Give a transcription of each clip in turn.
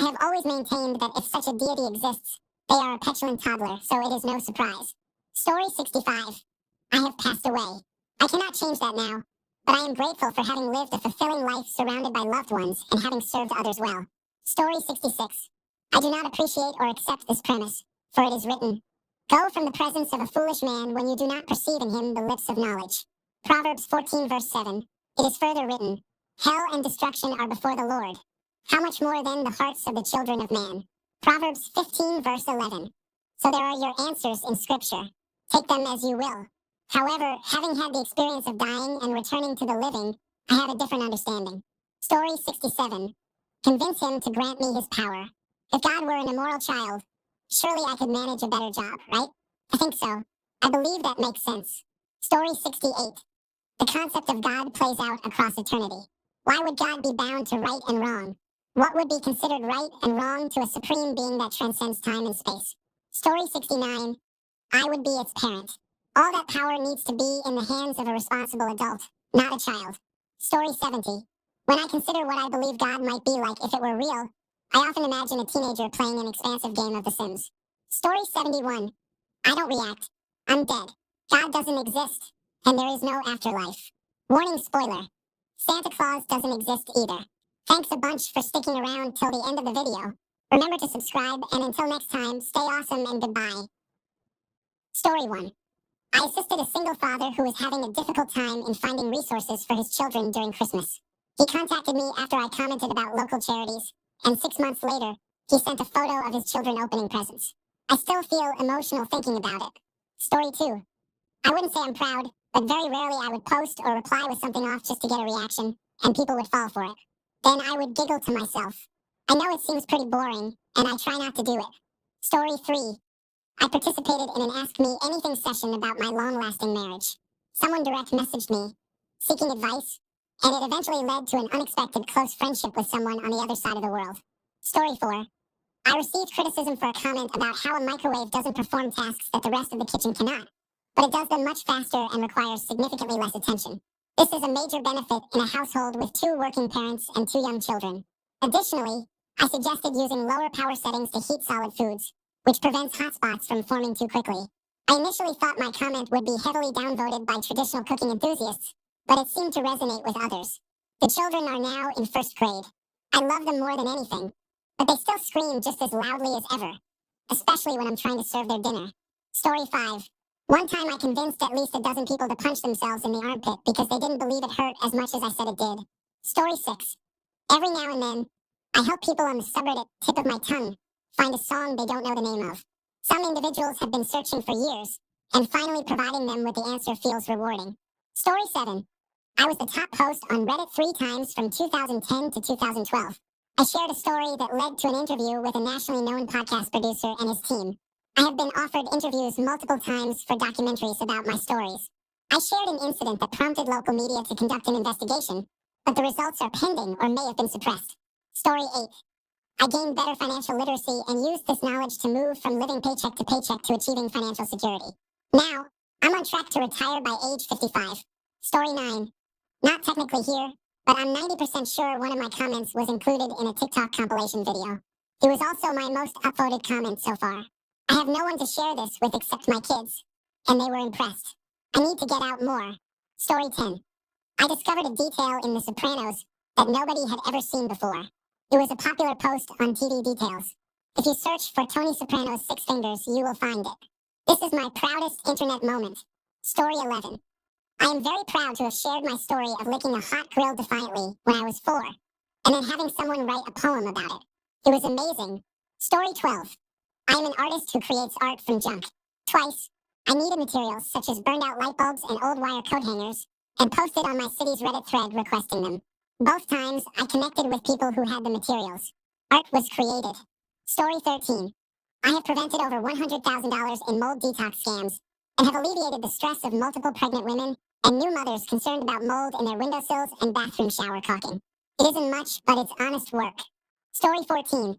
have always maintained that if such a deity exists, they are a petulant toddler, so it is no surprise. Story 65. I have passed away. I cannot change that now, but I am grateful for having lived a fulfilling life surrounded by loved ones and having served others well. Story 66. I do not appreciate or accept this premise, for it is written, "Go from the presence of a foolish man when you do not perceive in him the lips of knowledge." Proverbs 14 verse 7. It is further written, "Hell and destruction are before the Lord. How much more then the hearts of the children of man?" Proverbs 15 verse 11. So there are your answers in Scripture. Take them as you will. However, having had the experience of dying and returning to the living, I have a different understanding. Story 67. Convince him to grant me his power. If God were an immoral child, surely I could manage a better job, right? I think so. I believe that makes sense. Story 68. The concept of God plays out across eternity. Why would God be bound to right and wrong? What would be considered right and wrong to a supreme being that transcends time and space? Story 69. I would be its parent. All that power needs to be in the hands of a responsible adult, not a child. Story 70. When I consider what I believe God might be like if it were real, I often imagine a teenager playing an expansive game of The Sims. Story 71. I don't react. I'm dead. God doesn't exist, and there is no afterlife. Warning spoiler. Santa Claus doesn't exist either. Thanks a bunch for sticking around till the end of the video. Remember to subscribe, and until next time, stay awesome and goodbye. Story 1. I assisted a single father who was having a difficult time in finding resources for his children during Christmas. He contacted me after I commented about local charities, and 6 months later, he sent a photo of his children opening presents. I still feel emotional thinking about it. Story 2. I wouldn't say I'm proud, but very rarely I would post or reply with something off just to get a reaction, and people would fall for it. Then I would giggle to myself. I know it seems pretty boring, and I try not to do it. Story 3. I participated in an Ask Me Anything session about my long-lasting marriage. Someone direct messaged me, seeking advice, and it eventually led to an unexpected close friendship with someone on the other side of the world. Story 4. I received criticism for a comment about how a microwave doesn't perform tasks that the rest of the kitchen cannot, but it does them much faster and requires significantly less attention. This is a major benefit in a household with 2 working parents and 2 young children. Additionally, I suggested using lower power settings to heat solid foods, which prevents hotspots from forming too quickly. I initially thought my comment would be heavily downvoted by traditional cooking enthusiasts, but it seemed to resonate with others. The children are now in 1st grade. I love them more than anything, but they still scream just as loudly as ever, especially when I'm trying to serve their dinner. Story 5. One time I convinced at least a dozen people to punch themselves in the armpit because they didn't believe it hurt as much as I said it did. Story 6. Every now and then, I help people on the subreddit Tip of My Tongue find a song they don't know the name of. Some individuals have been searching for years, and finally providing them with the answer feels rewarding. Story 7. I was the top post on Reddit 3 times from 2010 to 2012. I shared a story that led to an interview with a nationally known podcast producer and his team. I have been offered interviews multiple times for documentaries about my stories. I shared an incident that prompted local media to conduct an investigation, but the results are pending or may have been suppressed. Story 8. I gained better financial literacy and used this knowledge to move from living paycheck to paycheck to achieving financial security. Now, I'm on track to retire by age 55. Story 9. Not technically here, but I'm 90% sure one of my comments was included in a TikTok compilation video. It was also my most upvoted comment so far. I have no one to share this with except my kids, and they were impressed. I need to get out more. Story 10. I discovered a detail in The Sopranos that nobody had ever seen before. It was a popular post on TV Details. If you search for Tony Soprano's 6 fingers, you will find it. This is my proudest internet moment. Story 11. I am very proud to have shared my story of licking a hot grill defiantly when I was 4, and then having someone write a poem about it. It was amazing. Story 12. I am an artist who creates art from junk. Twice, I needed materials such as burned out light bulbs and old wire coat hangers, and posted on my city's Reddit thread requesting them. Both times, I connected with people who had the materials. Art was created. Story 13. I have prevented over $100,000 in mold detox scams, and have alleviated the stress of multiple pregnant women and new mothers concerned about mold in their windowsills and bathroom shower caulking. It isn't much, but it's honest work. Story 14.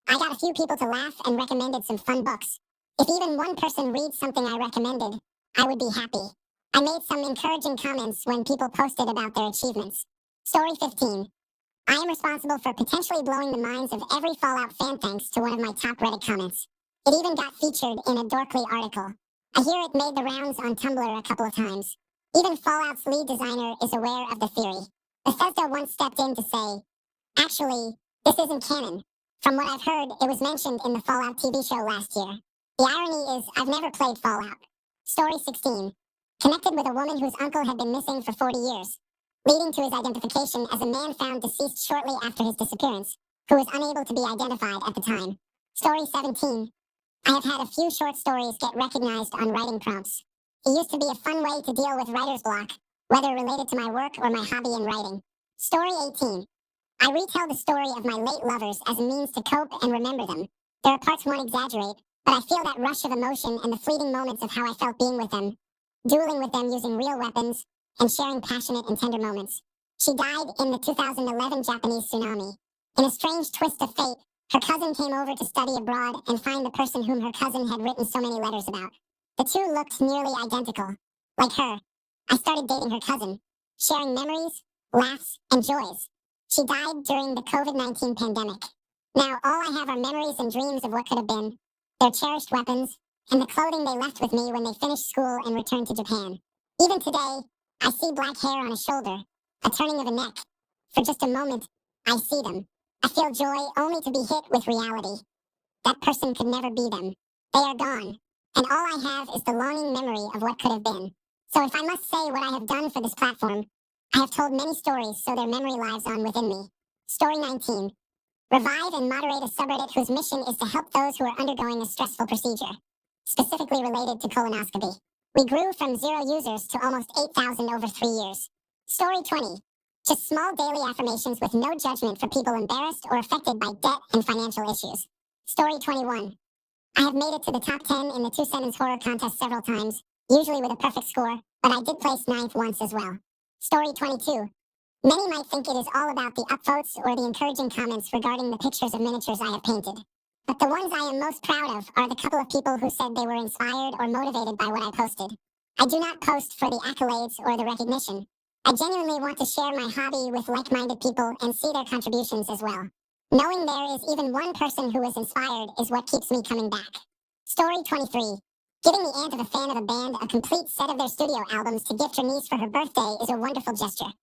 I got a few people to laugh and recommended some fun books. If even one person reads something I recommended, I would be happy. I made some encouraging comments when people posted about their achievements. Story 15. I am responsible for potentially blowing the minds of every Fallout fan thanks to one of my top Reddit comments. It even got featured in a Dorkly article. I hear it made the rounds on Tumblr a couple of times. Even Fallout's lead designer is aware of the theory. Bethesda once stepped in to say, actually, this isn't canon. From what I've heard, it was mentioned in the Fallout TV show last year. The irony is, I've never played Fallout. Story 16. Connected with a woman whose uncle had been missing for 40 years, leading to his identification as a man found deceased shortly after his disappearance, who was unable to be identified at the time. Story 17. I have had a few short stories get recognized on writing prompts. It used to be a fun way to deal with writer's block, whether related to my work or my hobby in writing. Story 18. I retell the story of my late lovers as a means to cope and remember them. There are parts won't exaggerate, but I feel that rush of emotion and the fleeting moments of how I felt being with them, dueling with them using real weapons, and sharing passionate and tender moments. She died in the 2011 Japanese tsunami. In a strange twist of fate, her cousin came over to study abroad and find the person whom her cousin had written so many letters about. The two looked nearly identical. Like her, I started dating her cousin, sharing memories, laughs, and joys. She died during the COVID-19 pandemic. Now, all I have are memories and dreams of what could have been, their cherished weapons, and the clothing they left with me when they finished school and returned to Japan. Even today, I see black hair on a shoulder, a turning of a neck. For just a moment, I see them. I feel joy only to be hit with reality. That person could never be them. They are gone, and all I have is the longing memory of what could have been. So if I must say what I have done for this platform, I have told many stories so their memory lives on within me. Story 19. Revive and moderate a subreddit whose mission is to help those who are undergoing a stressful procedure, specifically related to colonoscopy. We grew from 0 users to almost 8,000 over 3 years. Story 20. Just small daily affirmations with no judgment for people embarrassed or affected by debt and financial issues. Story 21. I have made it to the top 10 in the 2-sentence horror contest several times, usually with a perfect score, but I did place 9th once as well. Story 22. Many might think it is all about the upvotes or the encouraging comments regarding the pictures of miniatures I have painted. But the ones I am most proud of are the couple of people who said they were inspired or motivated by what I posted. I do not post for the accolades or the recognition. I genuinely want to share my hobby with like-minded people and see their contributions as well. Knowing there is even one person who is inspired is what keeps me coming back. Story 23. Giving the aunt of a fan of a band a complete set of their studio albums to gift her niece for her birthday is a wonderful gesture.